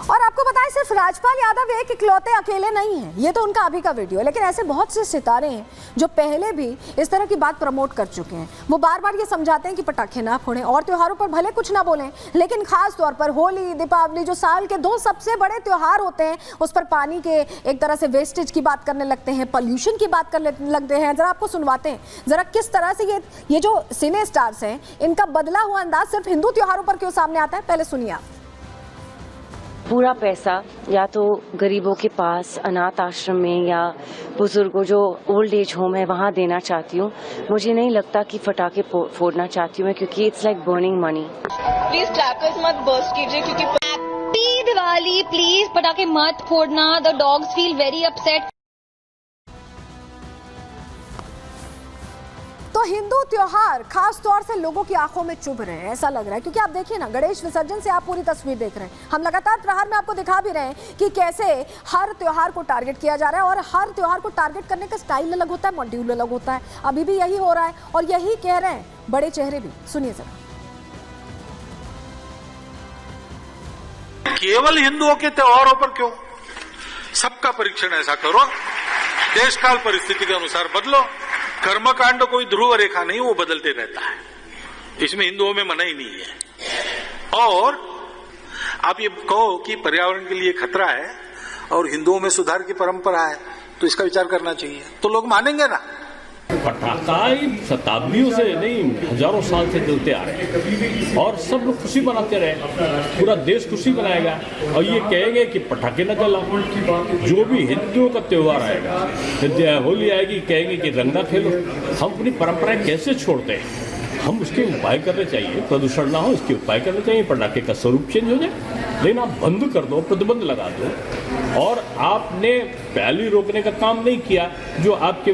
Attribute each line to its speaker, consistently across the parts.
Speaker 1: और आपको बताएं सिर्फ राजपाल यादव एक इकलौते अकेले नहीं हैं, ये तो उनका अभी का वीडियो है, लेकिन ऐसे बहुत से सितारे हैं जो पहले भी इस तरह की बात प्रमोट कर चुके हैं। वो बार बार ये समझाते हैं कि पटाखे ना फोड़ें और त्योहारों पर भले कुछ ना बोलें, लेकिन खास तौर पर होली, दीपावली जो साल के 2 सबसे बड़े त्योहार होते हैं, उस पर पानी के एक तरह से वेस्टेज की बात करने लगते हैं, पॉल्यूशन की बात करने लगते हैं। जरा आपको सुनवाते हैं जरा किस तरह से ये जो सिने स्टार्स हैं इनका बदला हुआ अंदाज सिर्फ हिंदू त्योहारों पर क्यों सामने आता है, पहले सुनिए आप।
Speaker 2: पूरा पैसा या तो गरीबों के पास, अनाथ आश्रम में या बुजुर्गों जो ओल्ड एज होम है वहाँ देना चाहती हूँ। मुझे नहीं लगता कि फटाके फोड़ना चाहती हूँ मैं, क्योंकि it's like burning money.
Speaker 3: Please crackers मत बर्स्ट कीजिए क्योंकि
Speaker 4: हैप्पी दिवाली, प्लीज पटाखे मत फोड़ना। The dogs feel very upset.
Speaker 1: तो हिंदू त्योहार खास तौर से लोगों की आंखों में चुभ रहे हैं, ऐसा लग रहा है, क्योंकि आप देखिए ना, गणेश विसर्जन से आप पूरी तस्वीर देख रहे हैं। हम लगातार प्रहार में आपको दिखा भी रहे हैं कि कैसे हर त्योहार को टारगेट किया जा रहा है और हर त्योहार को टारगेट करने का स्टाइल अलग होता है, मॉड्यूल अलग होता है। अभी भी यही हो रहा है और यही कह रहे हैं बड़े चेहरे भी। सुनिए सर।
Speaker 5: केवल हिंदुओं के त्योहारों पर क्यों? सबका परीक्षण ऐसा करो, देश काल परिस्थिति के अनुसार बदलो। कर्मकांड कोई ध्रुव रेखा नहीं, वो बदलते रहता है, इसमें हिंदुओं में मना ही नहीं है। और आप ये कहो कि पर्यावरण के लिए खतरा है और हिंदुओं में सुधार की परंपरा है, तो इसका विचार करना चाहिए, तो लोग मानेंगे ना।
Speaker 6: पटाखा शताब्दियों से नहीं, हजारों साल से चलते आ रहे हैं और सब लोग खुशी मनाते रहे, पूरा देश खुशी मनाएगा। और ये कहेंगे कि पटाखे न जलाओ। जो भी हिंदुओं का त्योहार आएगा, होली आएगी, कहेंगे कि रंग न खेलो। हम अपनी परंपराएं कैसे छोड़ते हैं? हम उसके उपाय करने चाहिए, प्रदूषण ना हो इसके उपाय करने चाहिए, पटाखे का स्वरूप चेंज हो जाए। लेकिन आप बंद कर दो, प्रतिबंध लगा दो, और आपने रैली रोकने का काम नहीं किया जो आपके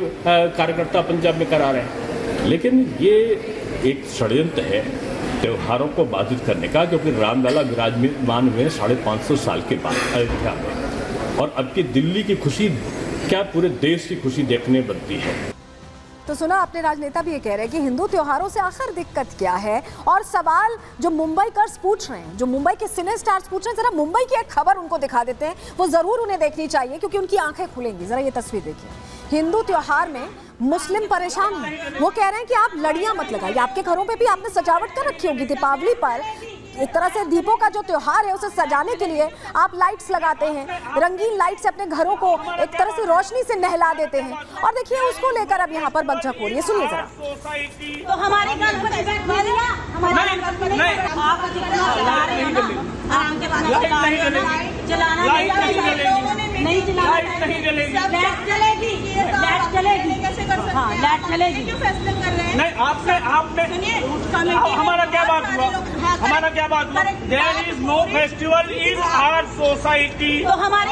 Speaker 6: कार्यकर्ता पंजाब में करा रहे हैं। लेकिन ये एक षड्यंत्र है त्योहारों को बाधित करने का, क्योंकि रामलला विराजमान हुए 550 साल के बाद अयोध्या में, और अब की दिल्ली की खुशी क्या पूरे देश की खुशी देखने बनती है।
Speaker 1: तो सुना आपने, राजनेता भी ये कह रहे हैं कि हिंदू त्योहारों से आखिर दिक्कत क्या है। और सवाल जो मुंबईकर्स पूछ रहे हैं, जो मुंबई के सिने स्टार्स पूछ रहे हैं, जरा मुंबई की एक खबर उनको दिखा देते हैं, वो जरूर उन्हें देखनी चाहिए क्योंकि उनकी आंखें खुलेंगी। जरा ये तस्वीर देखिए। हिंदू त्योहार में मुस्लिम परेशान हैं, वो कह रहे हैं कि आप लड़ियां मत लगाइए। आपके घरों पे भी आपने सजावट कर रखी होगी, दीपावली पर एक तरह से दीपों का जो त्योहार है उसे सजाने के लिए आप लाइट्स लगाते हैं, रंगीन लाइट से अपने घरों को एक तरह से रोशनी से नहला देते हैं। और देखिए उसको लेकर अब यहाँ पर बकझक हो रही है। सुनिए जरा।
Speaker 7: तो हमारी नहीं चलेगी।
Speaker 8: हमारा क्या बात हुआ? हमारा क्या बात हुआ? There is no festival in our society.
Speaker 7: तो हमारी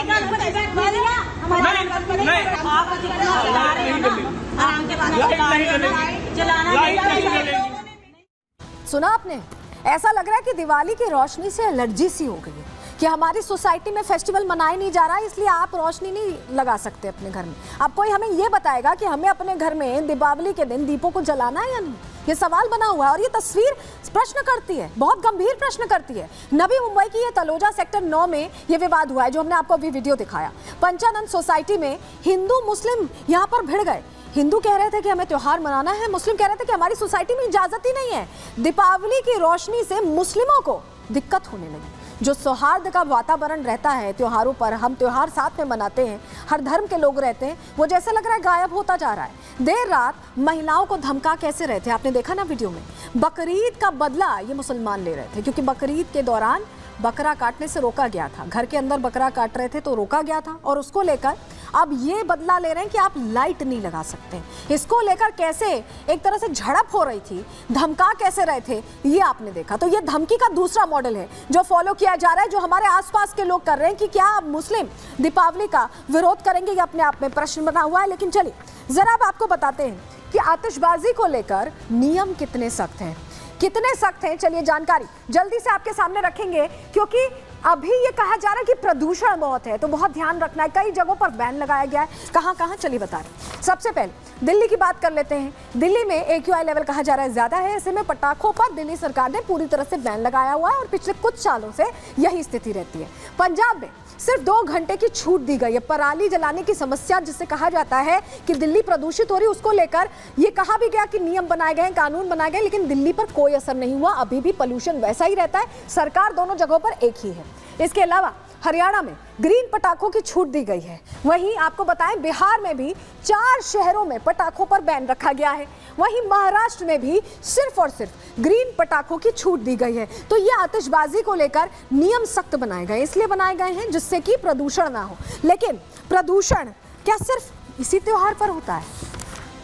Speaker 1: सुना आपने? ऐसा लग रहा है कि दिवाली की रोशनी से एलर्जी सी हो गई है कि हमारी सोसाइटी में फेस्टिवल मनाया नहीं जा रहा है, इसलिए आप रोशनी नहीं लगा सकते अपने घर में। अब कोई हमें ये बताएगा कि हमें अपने घर में दीपावली के दिन दीपों को जलाना है या नहीं? ये सवाल बना हुआ है और ये तस्वीर प्रश्न करती है, बहुत गंभीर प्रश्न करती है। नवी मुंबई की ये तलोजा सेक्टर 9 में ये विवाद हुआ है, जो हमने आपको अभी वीडियो दिखाया। पंचानंद सोसाइटी में हिंदू मुस्लिम यहाँ पर भिड़ गए। हिंदू कह रहे थे कि हमें त्योहार मनाना है, मुस्लिम कह रहे थे कि हमारी सोसाइटी में इजाजत ही नहीं है। दीपावली की रोशनी से मुस्लिमों को दिक्कत होने लगी। जो सौहार्द का वातावरण रहता है त्योहारों पर, हम त्योहार साथ में मनाते हैं, हर धर्म के लोग रहते हैं, वो जैसे लग रहा है गायब होता जा रहा है। देर रात महिलाओं को धमका कैसे रहे थे, आपने देखा ना वीडियो में। बकरीद का बदला ये मुसलमान ले रहे थे, क्योंकि बकरीद के दौरान बकरा काटने से रोका गया था। घर के अंदर बकरा काट रहे थे तो रोका गया था, और उसको लेकर अब ये बदला ले रहे हैं कि आप लाइट नहीं लगा सकते। इसको लेकर कैसे एक तरह से झड़प हो रही थी, धमका कैसे रहे थे, ये आपने देखा। तो ये धमकी का दूसरा मॉडल है जो फॉलो किया जा रहा है, जो हमारे आसपास के लोग कर रहे हैं कि क्या आप मुस्लिम दीपावली का विरोध करेंगे, ये अपने आप में प्रश्न बना हुआ है। लेकिन चलिए जरा अब आपको बताते हैं कि आतिशबाजी को लेकर नियम कितने सख्त हैं, कितने सख्त हैं। चलिए जानकारी जल्दी से आपके सामने रखेंगे, क्योंकि अभी ये कहा जा रहा है कि प्रदूषण बहुत है, तो बहुत ध्यान रखना है। कई जगहों पर बैन लगाया गया है, कहां कहां चलिए बता रहे। सबसे पहले दिल्ली की बात कर लेते हैं। दिल्ली में AQI लेवल कहा जा रहा है ज्यादा है, ऐसे में पटाखों पर दिल्ली सरकार ने पूरी तरह से बैन लगाया हुआ है और पिछले कुछ सालों से यही स्थिति रहती है। पंजाब में सिर्फ 2 घंटे की छूट दी गई है। पराली जलाने की समस्या जिसे कहा जाता है कि दिल्ली प्रदूषित हो रही, उसको लेकर ये कहा भी गया कि नियम बनाए गए, कानून बनाए गए, लेकिन दिल्ली पर कोई असर नहीं हुआ। अभी भी पोल्यूशन वैसा ही रहता है, सरकार दोनों जगहों पर एक ही है। इसके अलावा हरियाणा में ग्रीन पटाखों की छूट दी गई है। वहीं आपको बताएं बिहार में भी 4 शहरों में पटाखों पर बैन रखा गया है। वहीं महाराष्ट्र में भी सिर्फ और सिर्फ ग्रीन पटाखों की छूट दी गई है। तो ये आतिशबाजी को लेकर नियम सख्त बनाए गए, इसलिए बनाए गए हैं जिससे कि प्रदूषण ना हो। लेकिन प्रदूषण क्या सिर्फ इसी त्योहार पर होता है?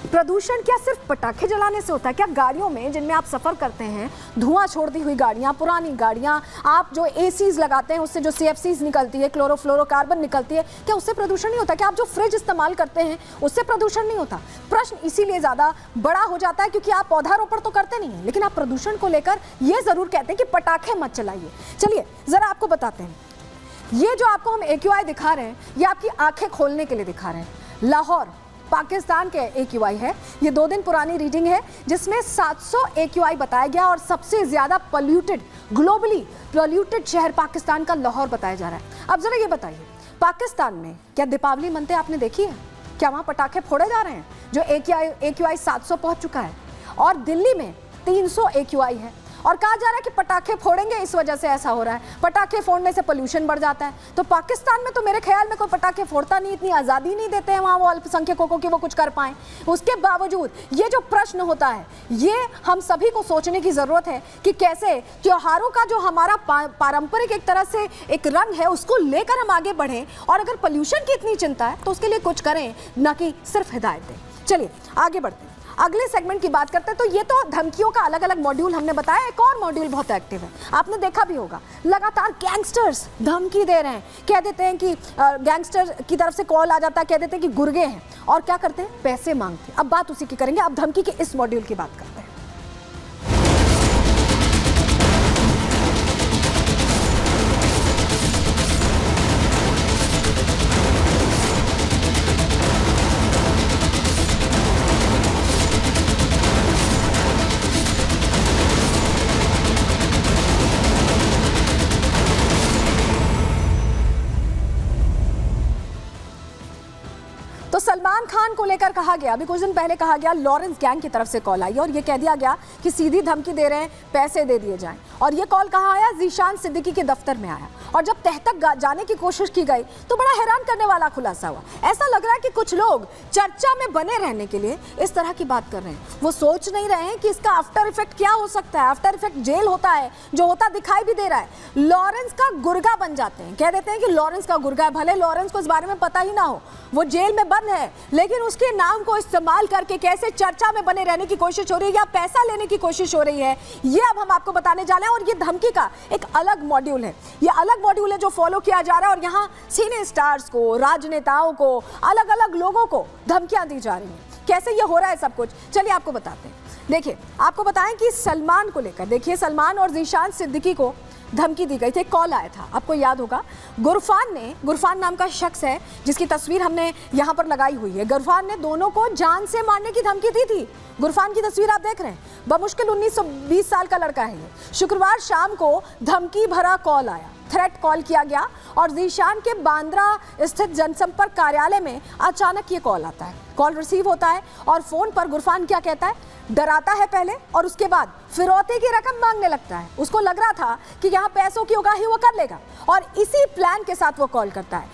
Speaker 1: प्रदूषण क्या सिर्फ पटाखे जलाने से होता है? क्या गाड़ियों में जिनमें आप सफर करते हैं, धुआं छोड़ती हुई गाड़ियां, पुरानी गाड़ियां, आप जो ACs लगाते हैं उससे जो CFCs निकलती है, क्लोरोफ्लोरोकार्बन निकलती है, क्या उससे प्रदूषण नहीं होता? क्या आप जो फ्रिज इस्तेमाल करते हैं उससे प्रदूषण नहीं होता? प्रश्न इसीलिए ज्यादा बड़ा हो जाता है क्योंकि आप पौधारोपण तो करते नहीं है, लेकिन आप प्रदूषण को लेकर ये जरूर कहते हैं कि पटाखे मत चलाइए। चलिए जरा आपको बताते हैं, ये जो आपको हम AQI दिखा रहे हैं ये आपकी आंखें खोलने के लिए दिखा रहे हैं। लाहौर पाकिस्तान के AQI है, ये 2 दिन पुरानी रीडिंग है जिसमें 700 AQI बताया गया और सबसे ज्यादा पोल्यूटेड, ग्लोबली पोल्यूटेड शहर पाकिस्तान का लाहौर बताया जा रहा है। अब जरा ये बताइए, पाकिस्तान में क्या दीपावली मनते आपने देखी है? क्या वहां पटाखे फोड़े जा रहे हैं जो AQI 700 पहुंच चुका है? और दिल्ली में 300 AQI है और कहा जा रहा है कि पटाखे फोड़ेंगे इस वजह से ऐसा हो रहा है, पटाखे फोड़ने से पोल्यूशन बढ़ जाता है। तो पाकिस्तान में तो मेरे ख्याल में कोई पटाखे फोड़ता नहीं, इतनी आज़ादी नहीं देते हैं वहाँ वो अल्पसंख्यकों को कि वो कुछ कर पाएं। उसके बावजूद ये जो प्रश्न होता है ये हम सभी को सोचने की ज़रूरत है कि कैसे त्योहारों का जो हमारा पारंपरिक एक तरह से एक रंग है उसको लेकर हम आगे बढ़ें, और अगर पोल्यूशन की इतनी चिंता है तो उसके लिए कुछ करें, ना कि सिर्फ हिदायत दें। चलिए आगे बढ़ते हैं, अगले सेगमेंट की बात करते हैं। तो ये तो धमकियों का अलग अलग मॉड्यूल हमने बताया, एक और मॉड्यूल बहुत एक्टिव है, आपने देखा भी होगा, लगातार गैंगस्टर्स धमकी दे रहे हैं। कह देते हैं कि गैंगस्टर की तरफ से कॉल आ जाता है, कह देते हैं कि गुर्गे हैं, और क्या करते हैं, पैसे मांगते हैं। अब बात उसी की करेंगे, अब धमकी के इस मॉड्यूल की बात करते हैं। तो सलमान खान को लेकर कहा गया, अभी कुछ दिन पहले कहा गया लॉरेंस गैंग की तरफ से कॉल आई और ये कह दिया गया कि सीधी धमकी दे रहे हैं, पैसे दे दिए जाएं। और ये कॉल कहाँ आया? ज़ीशान सिद्दीकी के दफ्तर में आया। और जब तह तक जाने की कोशिश की गई तो बड़ा हैरान करने वाला खुलासा हुआ। ऐसा लग रहा है कि कुछ लोग चर्चा में बने रहने के लिए इस तरह की बात कर रहे हैं। वो सोच नहीं रहे हैं कि इसका आफ्टर इफेक्ट क्या हो सकता है। आफ्टर इफेक्ट जेल होता है, जो होता दिखाई भी दे रहा है। लॉरेंस का गुर्गा बन जाते हैं, कह देते हैं कि लॉरेंस का गुर्गा है। भले लॉरेंस को इस बारे में पता ही ना हो, वो जेल में बंद है, लेकिन उसके नाम को इस्तेमाल करके कैसे चर्चा में बने रहने की कोशिश हो रही है या पैसा लेने की कोशिश हो रही है, ये अब हम आपको बताने जा रहे हैं। और ये धमकी का एक अलग मॉड्यूल है, ये अलग मॉड्यूल है जो फॉलो किया जा रहा है। और यहाँ सिने स्टार्स को, राजनेताओं को, अलग अलग लोगों को धमकियां दी जा रही हैं। कैसे ये हो रहा है सब कुछ, चलिए आपको बताते हैं। देखिए, आपको बताएं कि सलमान को लेकर, देखिए सलमान और ज़ीशान सिद्दीकी को धमकी दी गई थी, कॉल आया था, आपको याद होगा। गुरफान नाम का शख्स है जिसकी तस्वीर हमने यहाँ पर लगाई हुई है। गुरफान ने दोनों को जान से मारने की धमकी दी थी। गुरफान की तस्वीर आप देख रहे हैं, बमुश्किल 19-20 साल का लड़का है ये। शुक्रवार शाम को धमकी भरा कॉल आया, थ्रेट कॉल किया गया और ज़ीशान के बांद्रा स्थित जनसंपर्क कार्यालय में अचानक ये कॉल आता है। कॉल रिसीव होता है और फोन पर गुरफान क्या कहता है, डराता है पहले और उसके बाद फिरौती की रकम मांगने लगता है। उसको लग रहा था कि यहाँ पैसों की उगाही वो कर लेगा और इसी प्लान के साथ वो कॉल करता है।